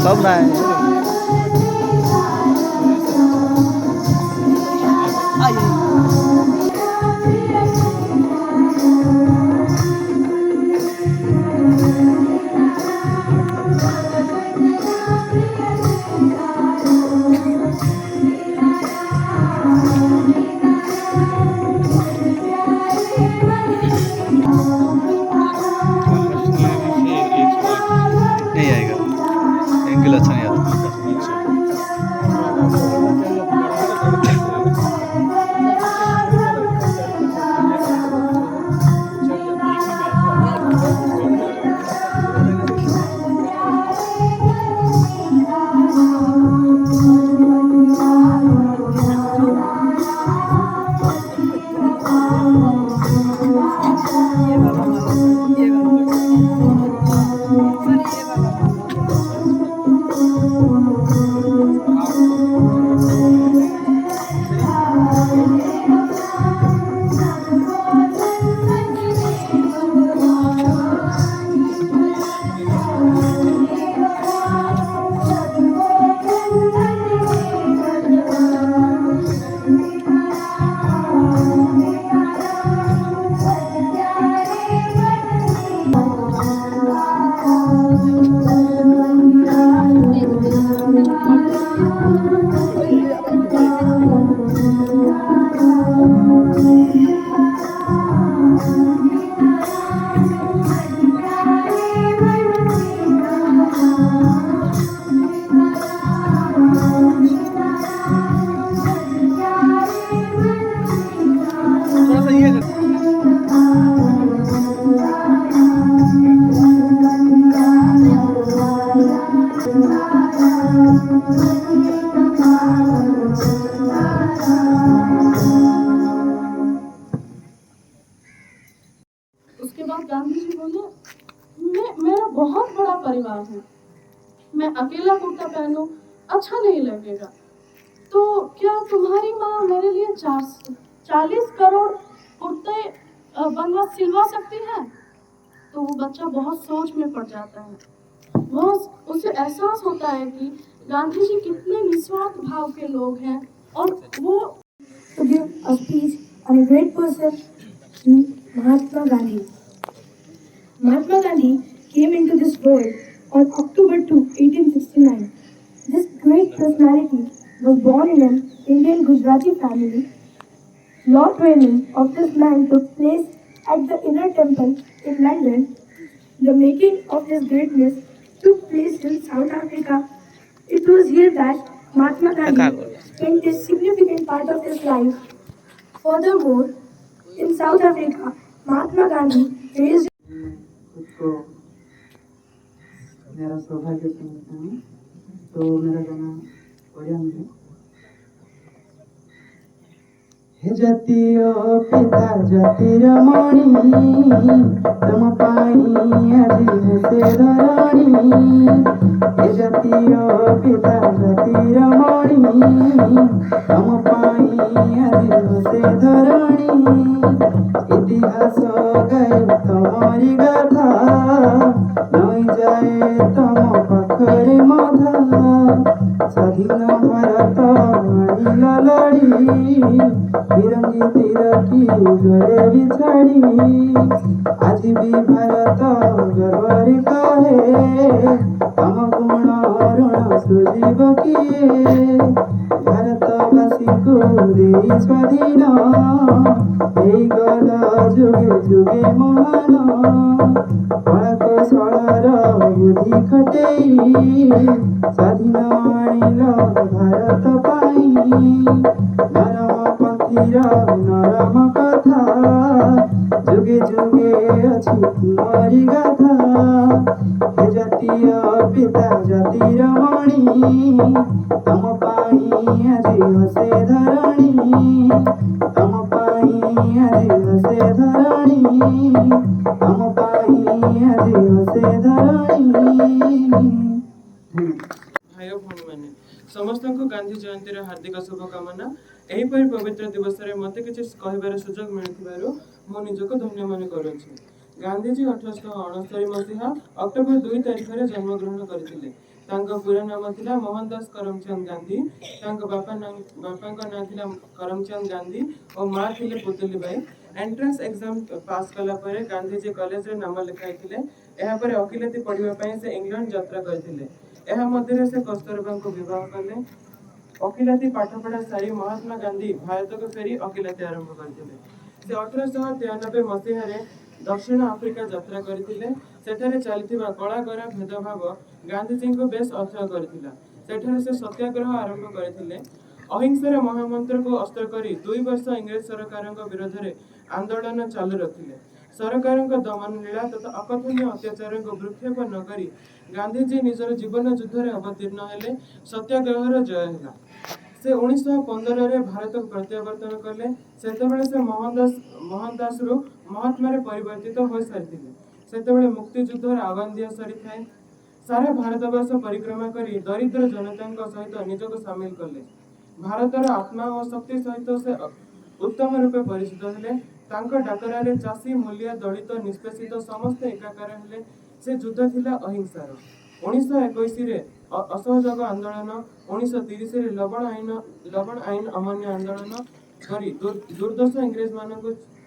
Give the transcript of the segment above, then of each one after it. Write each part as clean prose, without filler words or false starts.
सब ना है नहीं आएगा एंगल अच्छा नहीं आता उसके बाद गांधी जी बोले मेरा बहुत बड़ा परिवार है, मैं अकेला कुर्ता पहनूं अच्छा नहीं लगेगा, तो क्या तुम्हारी माँ मेरे लिए 40 करोड़ कुर्ते बनवा सिलवा सकती है? तो वो बच्चा बहुत सोच में पड़ जाता है। वो उसे एहसास होता है कि गांधी जी कितने निस्वार्थ भाव के लोग हैं और वो to give a speech on a great person, Mahatma Gandhi. Mahatma Gandhi came into this world on October 2, 1869. This great personality was born in an Indian Gujarati family. Law training of this man took place at the Inner Temple in London. The making of his greatness took place in South Africa. It was here that Mahatma Gandhi spent a significant part of his life. Furthermore, in South Africa, Mahatma Gandhi raised खुद को मेरा सौभाग्य समझता हूँ। तो मेरा गाना ओडिया में है। हे जातीय पिता जातिर मणि तम पाई आजी हसे धरणी। हे जातीय पिता जातिर मणि तम पाई आजी हसे धरणी। इतिहास गाए तमरी गाथा नई जाए तम पाखरे मधा। स्वाधीन भारत आनिल लड़ी फिरंगी तीर की गले बिछाड़ी। आज भी भारत गर्वरे कहे तम गुण ऋण सुजीव किए। भारतवासी को दे स्वाधीन गल जुगे जुगे महान। कला कौशलर बुद्धि खटेई स्वाधीन आनिल भारत पाई। नरमपन्थीर नरम कथा जुगे जुगे अछि तुमरी गाथा। हे जातीय पिता जातिर मणि तम पाई आजी हसे धरणी। तम पाई आजी हसे धरणी। तम पाई आजी हसे धरणी। भाई भौणी मैंने समस्त को गांधी जयंती हार्दिक शुभकामना। एहीपरि पवित्र दिवस रे मते किछि कहबार सुजोग मिलिथिबारु मो निजको धन्य मन करूछि। गांधीजी 1869 मसीहा अक्टोबर 2 तारिख रे जन्म ग्रहण करथिले। पूरा नाम थिला मोहनदास करमचंद गांधी। बापा ना थिला करमचंद गांधी और माँ थिले पुतली बाई। एंट्रेंस एग्जाम पास कला परे गांधीजी कॉलेज रे नाम लिखाइथिले। एहा परे वकिलाती पढ़िबा पई से इंग्लैंड यात्रा करथिले। एहा मध्ये से कस्तूरबा को विवाह कले। वकिलाती पाठपढ़ा सारी महात्मा गांधी भारत को फेरी वकिलाती आरंभ करथिले। से 1893 मसीह दक्षिण आफ्रिका यात्रा करथिले। सेठारे चलथिबा कलागरा भेदभाव गांधीजी को बेस अर्थय करथिला। सेठारे से सत्याग्रह आरंभ करथिले। अहिंसार महामंत्र को अस्त्र करी 2 वर्ष इंग्रेज सरकारक विरोध रे आंदोलन चालू रखिले। सरकारक दमन लीला तथा अकथनीय अत्याचार को भ्रूक्षेप न करी गांधीजी निजर जीवन युद्ध रे अवतीर्ण हेले। सत्याग्रहर जय ହେଲା। से 1915 रे भारत को प्रत्यावर्तन कले। सेतेबेले से मोहनदास रु महात्मा रे परिवर्तित हो सारिथिले। सेतेबेले मुक्तियुद्धर आह्वान दिया सरी थाए। सारा भारतवर्ष परिक्रमा करी दरिद्र जनता सहित निजको सामिल कले। भारतर आत्मा और शक्ति सहित से उत्तम रूपे परिचित हेले। तांको डाकरा रे चाषी मूल्य दलित निष्पेषित समस्त एकाकार हेले। से युद्ध थिला अहिंसार। 1921 रे असहयोग आंदोलन, 1930 रे लवण आईन अमान्य आंदोलन करी दुर्दश इंग्रेज मानक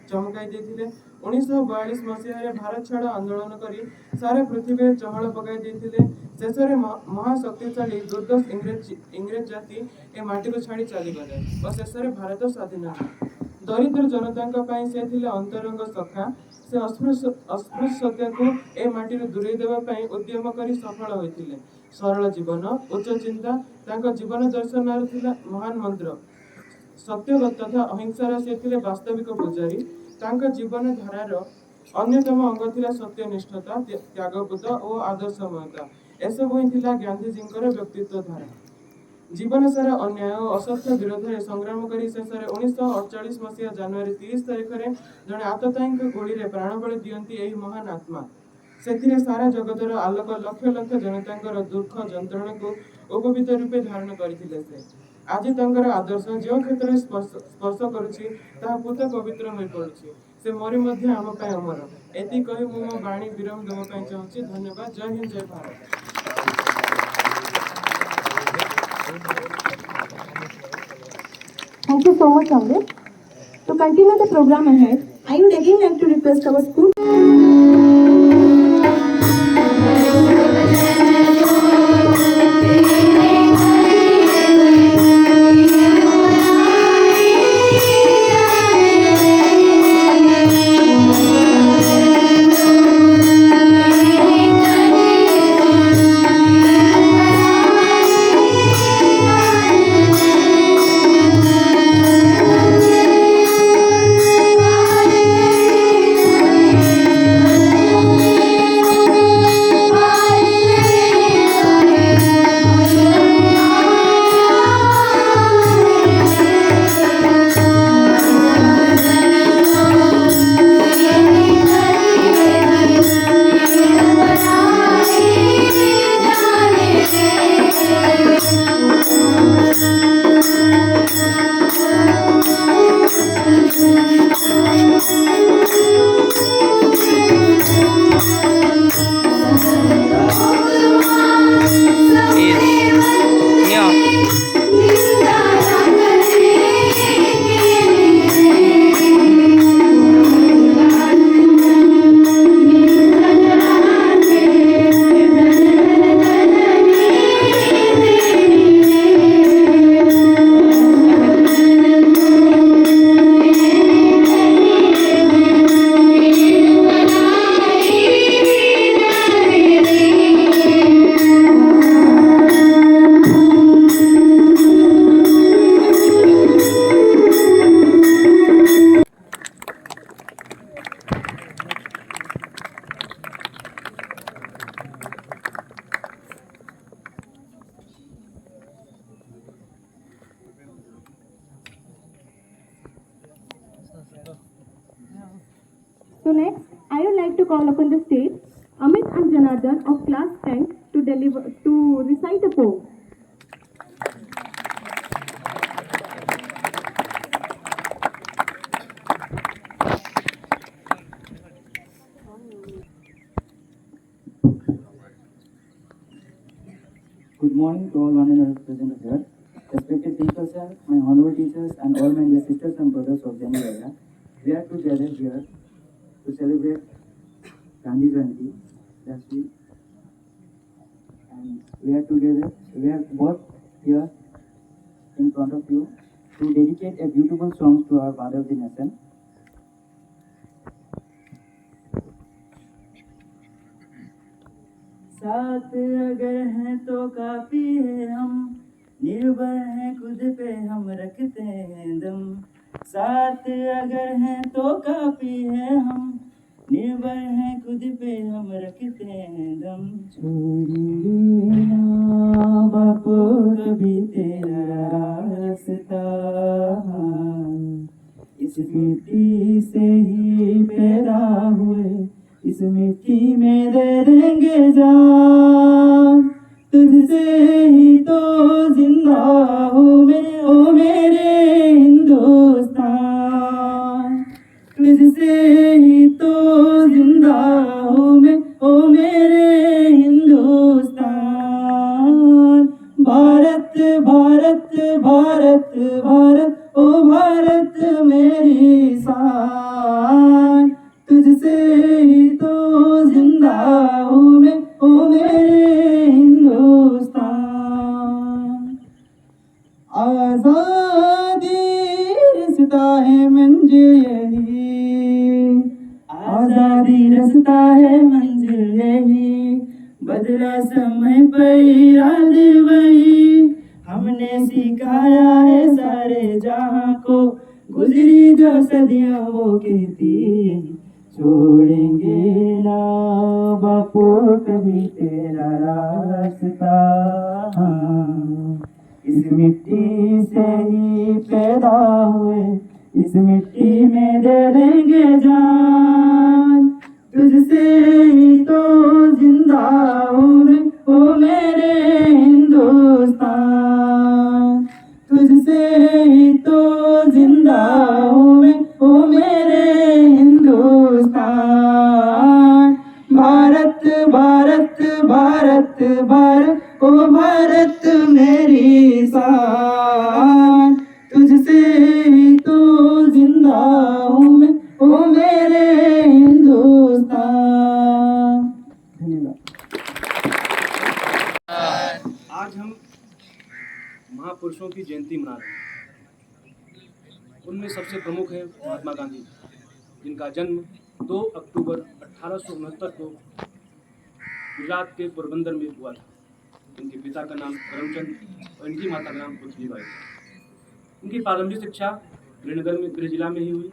चमकाई देथिले। 1942 मसीह रे भारत छाड़ आंदोलन करी सारा पृथ्वी चहल पकाई देथिले। शेषरे महाशक्तिशाली दुर्दश इंग्रेज जाति ए माटी को छाड़ी चली गले और शेषरे भारत स्वाधीन होला। दरिद्र जनता पाई से थिले अंतरंग सखा। से अस्पृश्यता को ए माटी रे दूरेई देबा पाई उद्यम करी सफल होइथिले। सरल जीवन उच्च चिंता तांको जीवन दर्शन थिला महान मंत्र। सत्य तथा अहिंसार से थिले वास्तविक पुजारी। तांको जीवन धारार अन्यतम अंग थिला सत्यनिष्ठता, त्यागबोध और आदर्शमयता। एसबु ही थिला गांधीजींकर व्यक्तित्व धारा। जीवन सारा अन्याय और असत्य विरोध में संग्राम करी शेषरे 1948 मसीहा जनवरी 30 तारिख रे जने आतताईंक गोली रे प्राणबली दियंती एही महान आत्मा। सेथिरे सारा जगतर आलोक लक्ष लक्ष जनतांकर दुख जंत्रणा को उपवित रूपे धारण करथिले। से आज तांकर आदर्श जो क्षेत्र स्पर्श करुछि ताहा पूत पवित्र होई पड़ुछि। से मरी मध्य आम पाए अमर। एति कहि मु मो बाणी विराम देबा पाई चाहूछि। धन्यवाद। जय हिंद, जय Bharat. Thank you so much, Amrit. To continue the program ahead, I would again like to request our school. So next, I would like to call upon the stage Amit and Janardhan of class 10 to recite a poem. Good morning to all one and all present here. Respected people, sir, my honorable teachers, and all my dear sisters and brothers of Jammu area. We are together here to celebrate Gandhi Jayanti last week. And we are both here in front of you to dedicate a beautiful song to our father of the nation. साथ अगर हैं तो काफी है, हम निर्भर हैं खुद पे, हम रखते हैं दम। साथ अगर हैं तो काफी है, हम निर्भर हैं खुद पे, हम रखते हैं दम। छोड़ेंगे ना बापू कभी तेरा रास्ता, इस मिट्टी से ही पैदा हुए, इस मिट्टी में दे देंगे जान। तुझसे ही तो जिंदा हूँ मैं, ओ मेरे हिंदुस्तान। तुझसे ही तो जिंदा हूँ मैं, ओ मेरे हिंदुस्तान। भारत भारत भारत भारत, ओ भारत मेरी शान। तुझसे ही तो जिंदा हूँ मैं, ओ मेरे हिंदुस्तान। आजादी रास्ता है मंजिल यही, आजादी रास्ता है मंजिल यही। बदला समय पर इरादे वही, हमने सिखाया है सारे जहां को, गुजरी जो सदियां वो कहती यही। छोड़ेंगे ना बापू कभी तेरा रास्ता, इस मिट्टी से ही पैदा हुए, इस मिट्टी में दे देंगे जान। तुझसे ही तो जिंदा हूँ मैं, ओ मेरे हिंदुस्तान। तुझसे ही तो जिंदा हूँ मैं, ओ मेरे हिंदुस्तान। भारत भारत भारत भारत, ओ भारत मेरी शान। तुझसे ही तो जिंदा हूँ मैं, ओ मेरे हिंदुस्तान। धन्यवाद। आज हम महापुरुषों की जयंती मना रहे हैं। उनमें सबसे प्रमुख है महात्मा गांधी, जिनका जन्म 2 अक्टूबर 1869 को गुजरात के पोरबंदर में हुआ था। इनके पिता का नाम करमचंद और इनकी माता का नाम पुतलीबाई। इनकी प्रारंभिक शिक्षा गृहनगर में गृह जिला में ही हुई।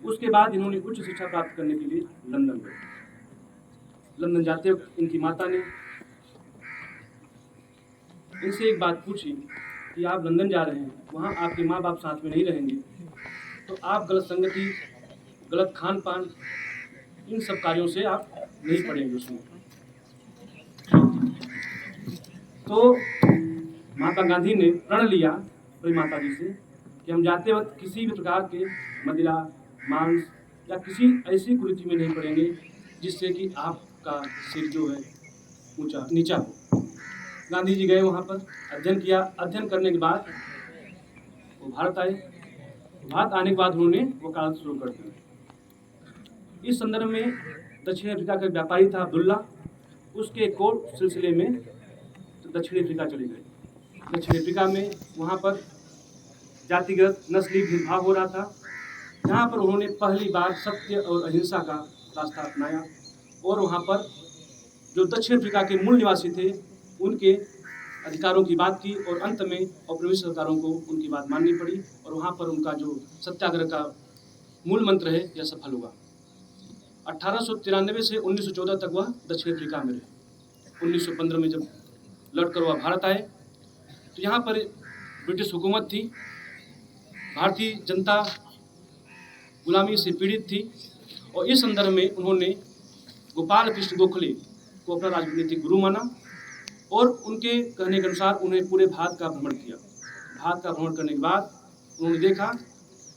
उसके बाद इन्होंने उच्च शिक्षा प्राप्त करने के लिए लंदन गए। लंदन जाते वक्त इनकी माता ने इनसे एक बात पूछी कि आप लंदन जा रहे हैं, वहाँ आपके माँ बाप साथ में नहीं रहेंगे, तो आप गलत संगति, गलत खान पान, इन सब कार्यों से आप नहीं पड़ेंगे उसमें। तो महात्मा गांधी ने प्रण लिया अपनी माता जी से कि हम जाते वक्त किसी भी प्रकार के मदिरा, मांस या किसी ऐसी कुरीति में नहीं पड़ेंगे जिससे कि आपका सिर जो है ऊंचा नीचा हो। गांधी जी गए वहाँ पर, अध्ययन किया। अध्ययन करने के बाद वो भारत आए। भारत आने के बाद उन्होंने वकालत शुरू कर दी। इस संदर्भ में दक्षिण अफ्रीका का व्यापारी था अब्दुल्ला, उसके कोर्ट सिलसिले में दक्षिण अफ्रीका चले गए। दक्षिण अफ्रीका में वहाँ पर जातिगत नस्ली भेदभाव हो रहा था। यहाँ पर उन्होंने पहली बार सत्य और अहिंसा का रास्ता अपनाया और वहाँ पर जो दक्षिण अफ्रीका के मूल निवासी थे उनके अधिकारों की बात की और अंत में औपनिवेशिक सरकारों को उनकी बात माननी पड़ी और वहाँ पर उनका जो सत्याग्रह का मूल मंत्र है यह सफल हुआ। 1893 से 1914 तक वह दक्षिण अफ्रीका में रहे। 1915 में जब लौटकर वह भारत आए तो यहाँ पर ब्रिटिश हुकूमत थी, भारतीय जनता गुलामी से पीड़ित थी और इस संदर्भ में उन्होंने गोपाल कृष्ण गोखले को अपना राजनीतिक गुरु माना और उनके कहने के अनुसार उन्हें पूरे भारत का भ्रमण किया। भारत का भ्रमण करने के बाद उन्होंने देखा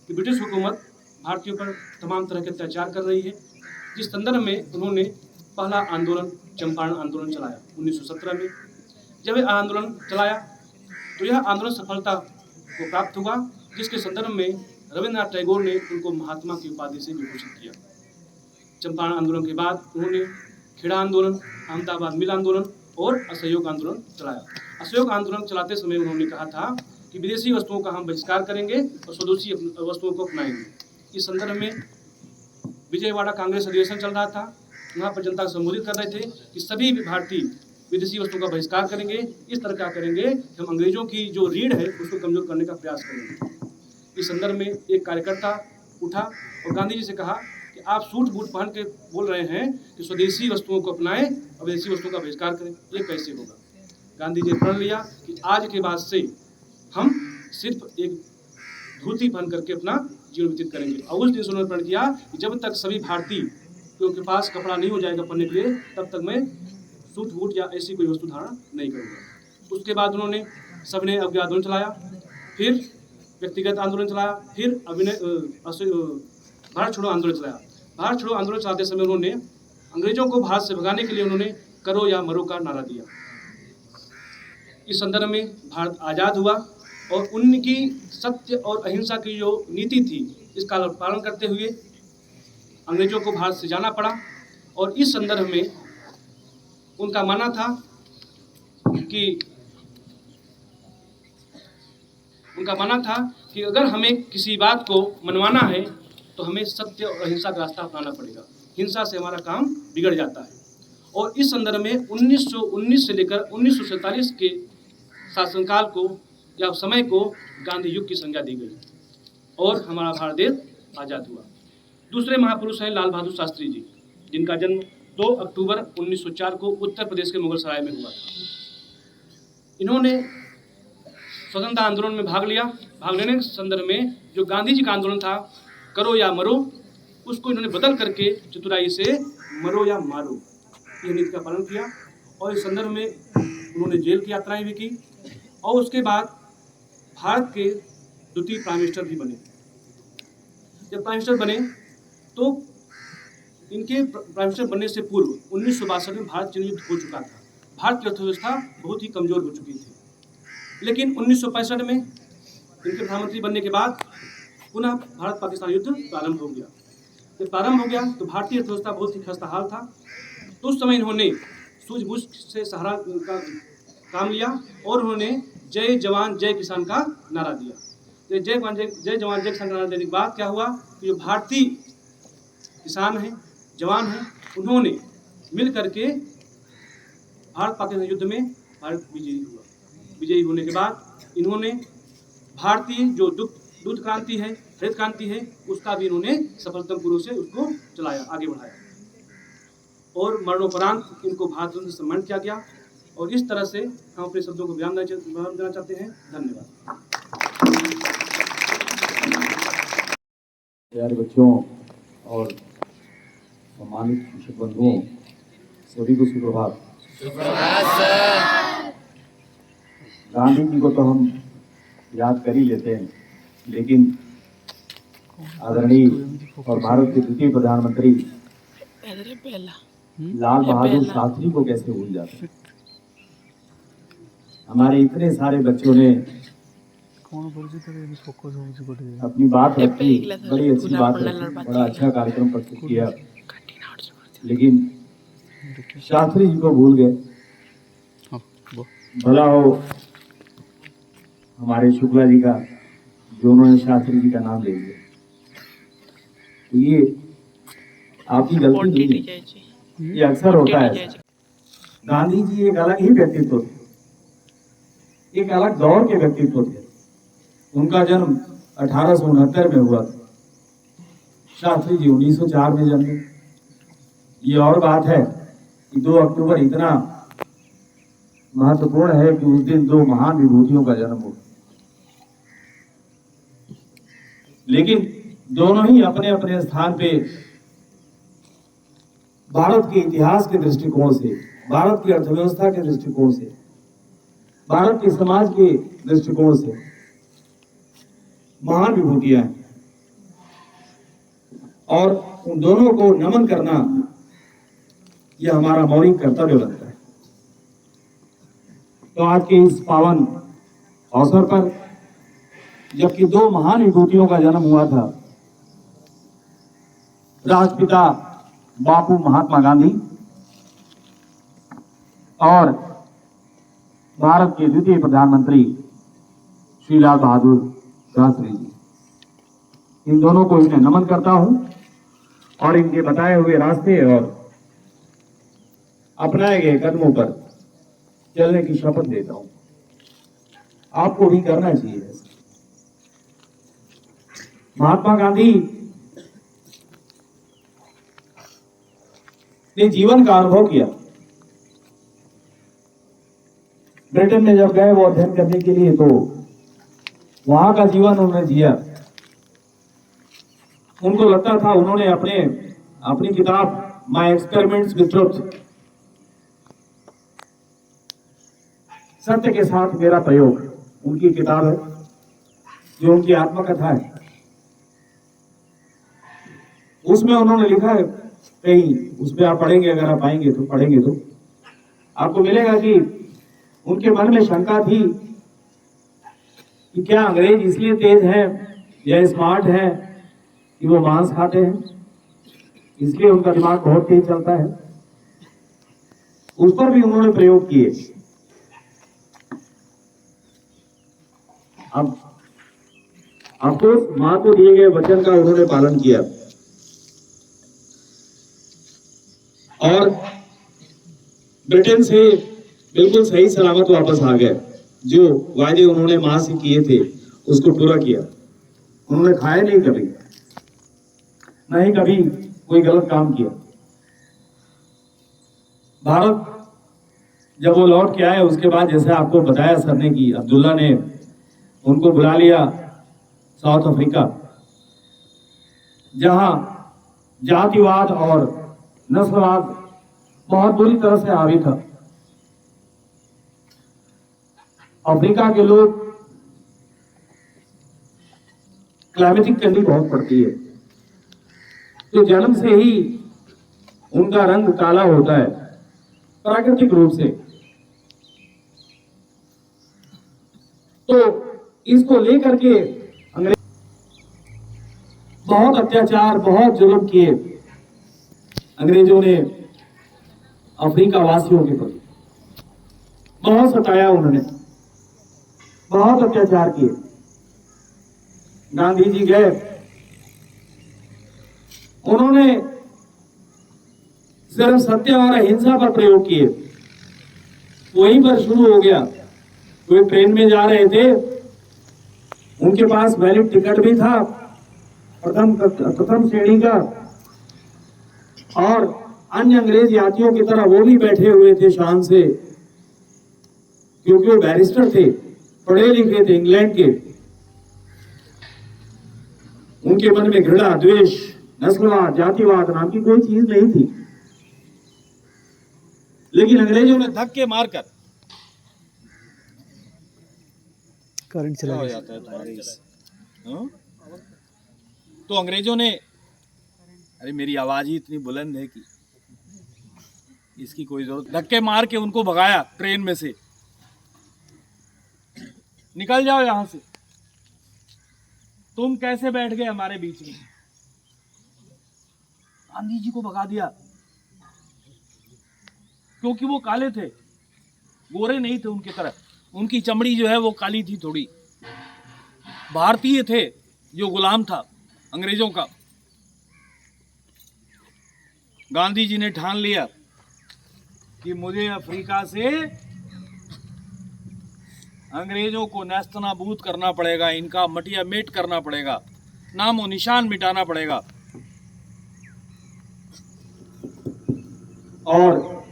कि ब्रिटिश हुकूमत भारतीयों पर तमाम तरह के अत्याचार कर रही है, जिस संदर्भ में उन्होंने पहला आंदोलन चंपारण आंदोलन चलाया 1917 में, जब यह आंदोलन चलाया तो यह आंदोलन सफलता को प्राप्त हुआ, जिसके संदर्भ में रविन्द्रनाथ टैगोर ने उनको महात्मा की उपाधि से विभूषित किया। चंपारण आंदोलन के बाद उन्होंने खेड़ा आंदोलन, अहमदाबाद मिल आंदोलन और असहयोग आंदोलन चलाया। असहयोग आंदोलन चलाते समय उन्होंने कहा था कि विदेशी वस्तुओं का हम बहिष्कार करेंगे और स्वदेशी वस्तुओं को अपनाएंगे। इस संदर्भ में विजयवाड़ा कांग्रेस अधिवेशन चल रहा था। वहाँ पर जनता को संबोधित कर रहे थे कि सभी भारतीय विदेशी वस्तुओं का बहिष्कार करेंगे। इस तरह क्या करेंगे कि हम अंग्रेजों की जो रीढ़ है उसको कमजोर करने का प्रयास करेंगे। इस संदर्भ में एक कार्यकर्ता उठा और गांधी जी से कहा कि आप सूट बूट पहन के बोल रहे हैं कि स्वदेशी वस्तुओं को अपनाएं और विदेशी वस्तुओं का बहिष्कार करें, ये कैसे होगा। गांधी जी ने प्रण लिया कि आज के बाद से हम सिर्फ एक धोती पहन करके अपना जीवन व्यतीत करेंगे। और उस दिन से उन्होंने प्रण किया कि जब तक सभी भारतीयों के पास कपड़ा नहीं हो जाएगा पहनने के लिए, तब तक मैं सूट बूट या ऐसी कोई वस्तु धारण नहीं करूँगा। उसके बाद उन्होंने सबने अवज्ञा आंदोलन चलाया, फिर व्यक्तिगत आंदोलन चलाया, फिर भारत छोड़ो आंदोलन चलाया। भारत छोड़ो आंदोलन चलाते समय उन्होंने अंग्रेजों को भारत से भगाने के लिए उन्होंने करो या मरो का नारा दिया। इस संदर्भ में भारत आज़ाद हुआ और उनकी सत्य और अहिंसा की जो नीति थी, इसका पालन करते हुए अंग्रेजों को भारत से जाना पड़ा। और इस संदर्भ में उनका मानना था कि अगर हमें किसी बात को मनवाना है तो हमें सत्य और अहिंसा का रास्ता अपनाना पड़ेगा। हिंसा से हमारा काम बिगड़ जाता है। और इस संदर्भ में 1919 से लेकर 1947 के शासनकाल को या समय को गांधी युग की संज्ञा दी गई और हमारा भारत देश आज़ाद हुआ। दूसरे महापुरुष हैं लाल बहादुर शास्त्री जी, जिनका जन्म 2 अक्टूबर 1904 को उत्तर प्रदेश के मुगल सराय में हुआ था। इन्होंने स्वतंत्रता आंदोलन में भाग लिया। भाग लेने के संदर्भ में जो गांधी जी का आंदोलन था करो या मरो, उसको इन्होंने बदल करके चतुराई से मरो या मारो, यह नीति का पालन किया। और इस संदर्भ में उन्होंने जेल की यात्राएं भी की और उसके बाद भारत के द्वितीय प्राइम मिनिस्टर भी बने। जब प्राइम मिनिस्टर बने तो इनके प्राइम मिनिस्टर बनने से पूर्व 1962 में भारत चीन युद्ध हो चुका था। भारत की अर्थव्यवस्था बहुत ही कमजोर हो चुकी थी। लेकिन 1965 में इनके प्रधानमंत्री बनने के बाद पुनः भारत पाकिस्तान युद्ध प्रारंभ हो गया। जब प्रारंभ हो गया तो भारतीय अर्थव्यवस्था बहुत ही खस्ताहाल था। तो उस समय इन्होंने सूझबूझ से सहारा का काम लिया और उन्होंने जय जवान जय किसान का नारा दिया। जय जवान जय किसान का नारा देने के बाद क्या हुआ कि जो भारतीय किसान हैं, जवान हैं, उन्होंने मिल करके भारत पाकिस्तान युद्ध में भारत विजयी हुआ। विजयी होने के बाद इन्होंने भारतीय जो दूध क्रांति है, हरित क्रांति है, उसका भी इन्होंने सफलतापूर्वक से उसको चलाया, आगे बढ़ाया और मरणोपरांत इनको भारत रत्न से सम्मानित किया गया। और इस तरह से हम अपने शब्दों को विराम देना चाहते हैं। धन्यवाद। प्यारे बच्चों और सम्मानित शिक्षक बंधुओं, सभी को सुप्रभात। गांधी जी को तो हम याद कर ही लेते हैं, लेकिन आदरणीय और भारत के द्वितीय प्रधानमंत्री लाल बहादुर शास्त्री को कैसे भूल जाते हैं। हमारे इतने सारे बच्चों ने अपनी बात रखी, बड़ी अच्छी बात रखी, बड़ा अच्छा कार्यक्रम प्रस्तुत किया, लेकिन शास्त्री जी को भूल गए। भला हो हमारे शुक्ला जी का, जो उन्होंने शास्त्री जी का नाम ले लिया। तो ये आपकी गलती नहीं है, ये अक्सर होता है। गांधी जी एक अलग ही व्यक्तित्व थे, एक अलग दौर के व्यक्तित्व थे। उनका जन्म 1869 में हुआ था, शास्त्री जी 1904 में जन्मे। ये और बात है कि 2 अक्टूबर इतना महत्वपूर्ण है कि उस दिन 2 महान विभूतियों का जन्म हुआ। लेकिन दोनों ही अपने अपने स्थान पे भारत के इतिहास के दृष्टिकोण से, भारत की अर्थव्यवस्था के दृष्टिकोण से, भारत के समाज के दृष्टिकोण से महान विभूतियां हैं। और उन दोनों को नमन करना यह हमारा मौलिक कर्तव्य बनता है। तो आज के इस पावन अवसर पर, जबकि दो महान विभूतियों का जन्म हुआ था, राष्ट्रपिता बापू महात्मा गांधी और भारत के द्वितीय प्रधानमंत्री श्री लाल बहादुर शास्त्री जी, इन दोनों को मैं नमन करता हूं और इनके बताए हुए रास्ते और अपनाए गए कदमों पर चलने की शपथ देता हूं। आपको भी करना चाहिए ऐसा। महात्मा गांधी ने जीवन का अनुभव किया। ब्रिटेन में जब गए वो अध्ययन करने के लिए, तो वहां का जीवन उन्होंने जिया। उनको लगता था, उन्होंने अपनी किताब माय एक्सपेरिमेंट्स विद ट्रुथ, सत्य के साथ मेरा प्रयोग, उनकी किताब है जो उनकी आत्मकथा है। उसमें उन्होंने लिखा है, कहीं उस पर आप पढ़ेंगे, अगर आप आएंगे तो पढ़ेंगे तो आपको मिलेगा कि उनके मन में शंका थी कि क्या अंग्रेज इसलिए तेज है या स्मार्ट है कि वो मांस खाते हैं, इसलिए उनका दिमाग बहुत तेज चलता है। उस पर भी उन्होंने प्रयोग किए। अब आपको मां को दिए गए वचन का उन्होंने पालन किया और ब्रिटेन से बिल्कुल सही सलामत वापस आ गए। जो वायदे उन्होंने मां से किए थे उसको पूरा किया। उन्होंने खाया नहीं कभी, न ही कभी कोई गलत काम किया। भारत जब वो लौट के आए, उसके बाद जैसे आपको बताया सर ने कि अब्दुल्ला ने उनको बुला लिया साउथ अफ्रीका, जहां जातिवाद और नस्लवाद बहुत बुरी तरह से हावी था। अफ्रीका के लोग क्लाइमेटिक ठंडी बहुत पड़ती है, तो जन्म से ही उनका रंग काला होता है प्राकृतिक रूप से। तो इसको लेकर के अंग्रेज बहुत अत्याचार, बहुत जुल्म किए अंग्रेजों ने अफ्रीका वासियों के प्रति। बहुत सताया उन्होंने, बहुत अत्याचार किए। गांधी जी गए, उन्होंने सिर्फ सत्य और अहिंसा पर प्रयोग किए। वहीं पर शुरू हो गया। वे ट्रेन में जा रहे थे, उनके पास वैलिड टिकट भी था प्रथम श्रेणी का, और अन्य अंग्रेज यात्रियों की तरह वो भी बैठे हुए थे शान से, क्योंकि वो बैरिस्टर थे, पढ़े लिखे थे इंग्लैंड के। उनके मन में घृणा, द्वेष, नस्लवाद, जातिवाद नाम की कोई चीज नहीं थी। लेकिन अंग्रेजों ने धक्के मारकर करंट चला हो जाता है तुम्हारे तो अंग्रेजों ने, अरे मेरी आवाज ही इतनी बुलंद है कि इसकी कोई जरूरत, धक्के मार के उनको भगाया ट्रेन में से। निकल जाओ यहां से, तुम कैसे बैठ गए हमारे बीच में। गांधी जी को भगा दिया, क्योंकि वो काले थे, गोरे नहीं थे उनकी तरह। उनकी चमड़ी जो है वो काली थी थोड़ी। भारतीय थे, जो गुलाम था अंग्रेजों का। गांधी जी ने ठान लिया कि मुझे अफ्रीका से अंग्रेजों को नेस्तनाबूद करना पड़ेगा, इनका मटिया मेट करना पड़ेगा, नामो निशान मिटाना पड़ेगा। और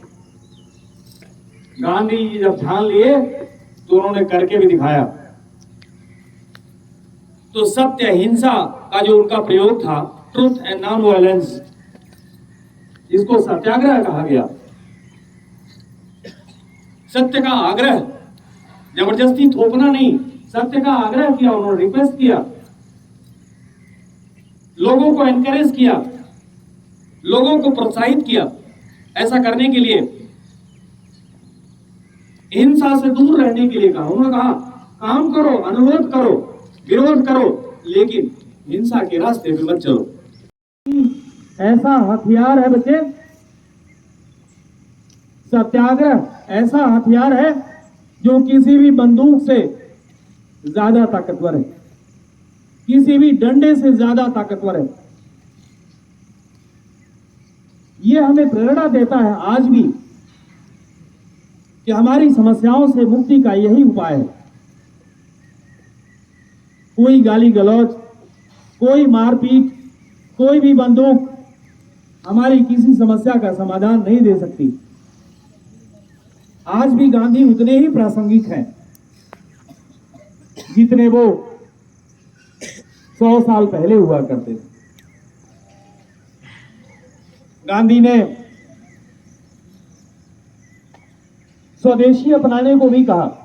गांधी जी जब ठान लिए तो उन्होंने करके भी दिखाया। तो सत्य अहिंसा का जो उनका प्रयोग था, ट्रुथ एंड नॉन वायलेंस, इसको सत्याग्रह कहा गया। सत्य का आग्रह, जबरदस्ती थोपना नहीं, सत्य का आग्रह किया उन्होंने, रिक्वेस्ट किया, लोगों को एनकरेज किया, लोगों को प्रोत्साहित किया ऐसा करने के लिए। हिंसा से दूर रहने के लिए कहा। उन्होंने कहा काम करो, अनुरोध करो, विरोध करो, लेकिन हिंसा के रास्ते पे मत चलो। ऐसा हथियार है बच्चे, सत्याग्रह ऐसा हथियार है जो किसी भी बंदूक से ज्यादा ताकतवर है, किसी भी डंडे से ज्यादा ताकतवर है। यह हमें प्रेरणा देता है आज भी कि हमारी समस्याओं से मुक्ति का यही उपाय है। कोई गाली गलौज, कोई मारपीट, कोई भी बंदूक हमारी किसी समस्या का समाधान नहीं दे सकती। आज भी गांधी उतने ही प्रासंगिक हैं जितने वो 100 साल पहले हुआ करते थे। गांधी ने स्वदेशी अपनाने को भी कहा।